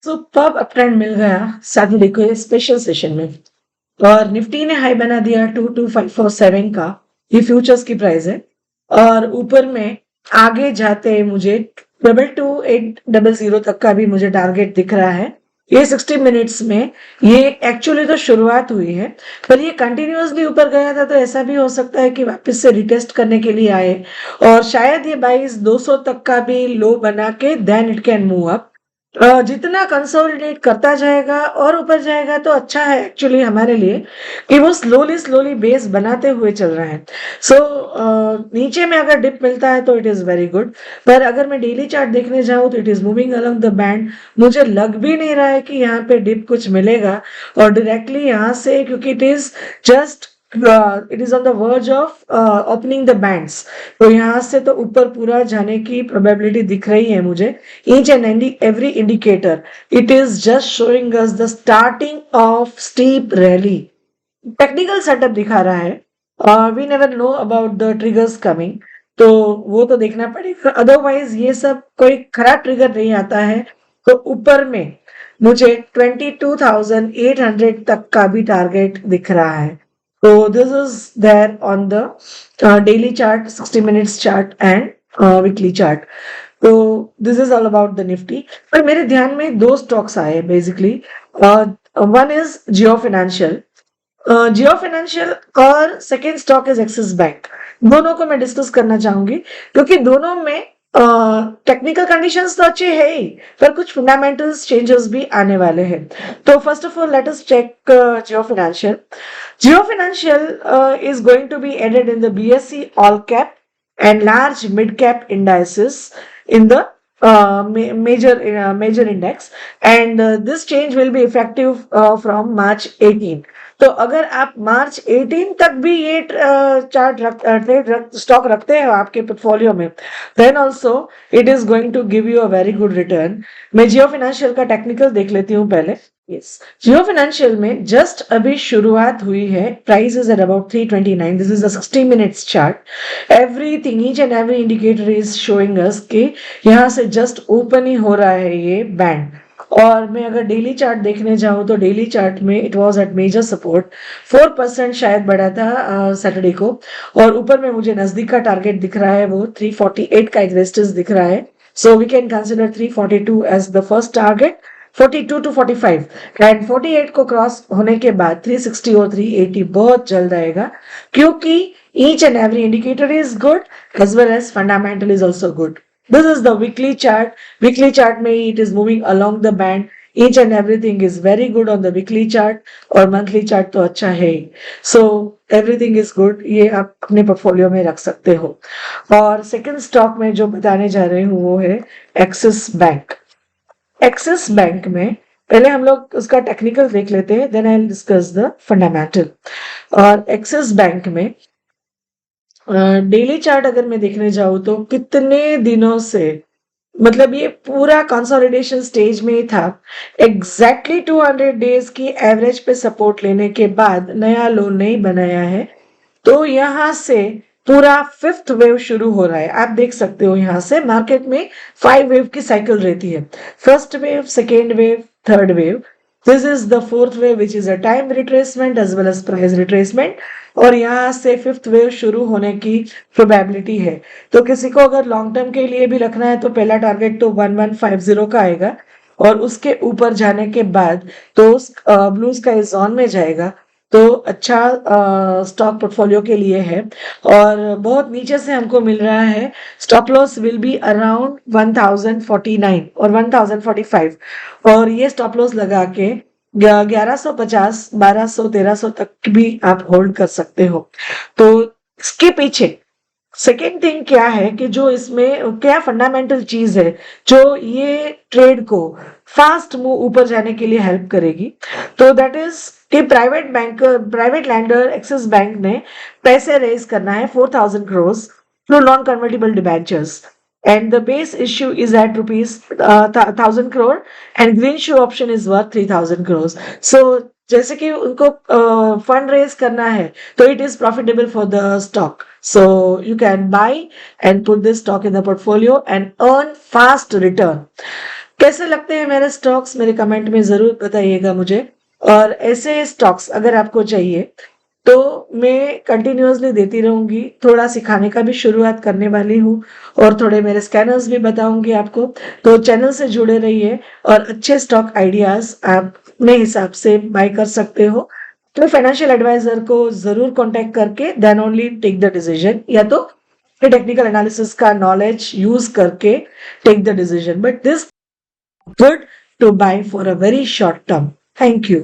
Superb uptrend मिल गया Saturday को special session में। और निफ्टी ने हाई बना दिया 22547 का। ये फ्यूचर्स की प्राइस है। और ऊपर में आगे जाते मुझे 22800 तक का भी मुझे टारगेट दिख रहा है। ये 60 मिनट्स में ये एक्चुअली तो शुरुआत हुई है, पर ये कंटिन्यूअसली ऊपर गया था, तो ऐसा भी हो सकता है कि वापस से रिटेस्ट करने के लिए आए और शायद ये 2200 तक का भी लो बना के then it can move up. जितना कंसोलिडेट करता जाएगा और ऊपर जाएगा तो अच्छा है एक्चुअली हमारे लिए कि वो स्लोली स्लोली बेस बनाते हुए चल रहा है। सो नीचे में अगर डिप मिलता है तो इट इज वेरी गुड, पर अगर मैं डेली चार्ट देखने जाऊं तो it is moving along the band. मुझे लग भी नहीं रहा है कि यहाँ पे डिप कुछ मिलेगा और डायरेक्टली यहाँ से, क्योंकि it is on the verge of opening the bands. तो यहाँ से तो ऊपर पूरा जाने की प्रोबेबिलिटी दिख रही है मुझे। Each and every indicator it is just showing us the starting of steep rally. Technical setup दिखा रहा है। We never know about the triggers coming, तो वो तो देखना पड़ेगा। अदरवाइज ये सब कोई खराब ट्रिगर नहीं आता है। तो ऊपर में मुझे 22,800 तक का भी टारगेट दिख रहा है। तो this is there on the daily chart, 60 minutes chart and weekly chart. तो this is all about the Nifty. पर मेरे ध्यान में दो स्टॉक्स आए basically. One is Jio financial. Jio financial और second stock is Axis bank. दोनों को मैं डिस्कस करना चाहूंगी क्योंकि दोनों में टेक्निकल कंडीशंस तो अच्छे है ही, पर कुछ फंडामेंटल्स चेंजेस भी आने वाले हैं। तो first of all let us check Jio financial. Jio Financial is going to be added in the BSE all cap and large mid cap indices in the major index, and this change will be effective from March 18। तो अगर आप मार्च 18 तक भी ये stock रखते हो आपके portfolio में, then also it is going to give you a very good return. मैं जियो फाइनेंशियल का टेक्निकल देख लेती हूँ पहले। यस, जियो फाइनेंशियल में जस्ट अभी शुरुआत हुई है। Price is at about 329। This is a 60 minutes chart. Everything, each and every indicator is showing us कि यहाँ से जस्ट ओपन ही हो रहा है ये बैंड। और मैं अगर डेली चार्ट देखने जाऊं तो डेली चार्ट में it was at major support. 4% शायद बढ़ा था सैटरडे को। और ऊपर में मुझे नजदीक का टारगेट दिख रहा है, वो 348 का एक रेजिस्टेंस दिख रहा है। So we can consider 342 as the first target. 42 to 45 and 48 को क्रॉस होने के बाद 360 और 380 बहुत जल्द आएगा, क्योंकि each and every indicator is good as well as fundamental is also good. This is the weekly chart. Weekly chart में it is moving along the band. Each and everything is very good on the weekly chart और monthly chart तो अच्छा है ही। So everything is good. ये आप अपने portfolio में रख सकते हो। और सेकंड स्टॉक में जो बताने जा रही हूँ वो है एक्सिस बैंक। एक्सिस बैंक में पहले हम लोग उसका टेक्निकल देख लेते हैं, then I will discuss the fundamental. और एक्सिस बैंक में डेली चार्ट अगर मैं देखने जाऊं तो कितने दिनों से, मतलब ये पूरा कंसोलिडेशन स्टेज में ही था। एग्जैक्टली 200 डेज की एवरेज पे सपोर्ट लेने के बाद नया लो नहीं बनाया है। तो यहाँ से पूरा फिफ्थ वेव शुरू हो रहा है। आप देख सकते हो यहाँ से मार्केट में 5 वेव की साइकिल रहती है। First wave, second wave, third wave. This is the fourth wave which is a time retracement as well as price retracement. और यहाँ से फिफ्थ वेव शुरू होने की प्रोबेबिलिटी है। तो किसी को अगर लॉन्ग टर्म के लिए भी रखना है तो पहला टारगेट तो 1150 का आएगा और उसके ऊपर जाने के बाद तो ब्लू स्काई जोन में जाएगा। तो अच्छा स्टॉक पोर्टफोलियो के लिए है। और बहुत नीचे से हमको मिल रहा है। Stop loss will be around 1049 और 1045, और ये स्टॉप लॉस लगा के 1150, 1200, 1300 तक भी आप होल्ड कर सकते हो। तो इसके पीछे सेकेंड थिंग क्या है कि जो इसमें क्या फंडामेंटल चीज है जो ये ट्रेड को फास्ट मूव ऊपर जाने के लिए हेल्प करेगी, तो दैट इज कि प्राइवेट लैंडर एक्सिस बैंक ने पैसे रेज करना है 4000 crore through non convertible debentures, and the base issue is at rupees 1000 crore and green shoe option is worth 3000 crores. So जैसे कि उनको फंड रेज करना है तो it is profitable for the stock, so you can buy and put this stock in the portfolio and earn fast return. कैसे लगते हैं मेरे स्टॉक्स मेरे कमेंट में ज़रूर बताइएगा मुझे। और ऐसे स्टॉक्स अगर आपको चाहिए तो मैं कंटिन्यूअसली देती रहूँगी, थोड़ा सिखाने का भी शुरुआत करने वाली हूँ और थोड़े मेरे स्कैनर्स भी बताऊँगी आपको। तो चैनल से जुड़े रहिए और अच्छे स्टॉक आइडियाज़ आप अपने हिसाब से बाय कर सकते हो। तो फाइनेंशियल एडवाइज़र को ज़रूर कॉन्टैक्ट करके then only take the decision, या तो टेक्निकल एनालिसिस का नॉलेज यूज़ करके take the decision. But this good to buy for a very short term. Thank you.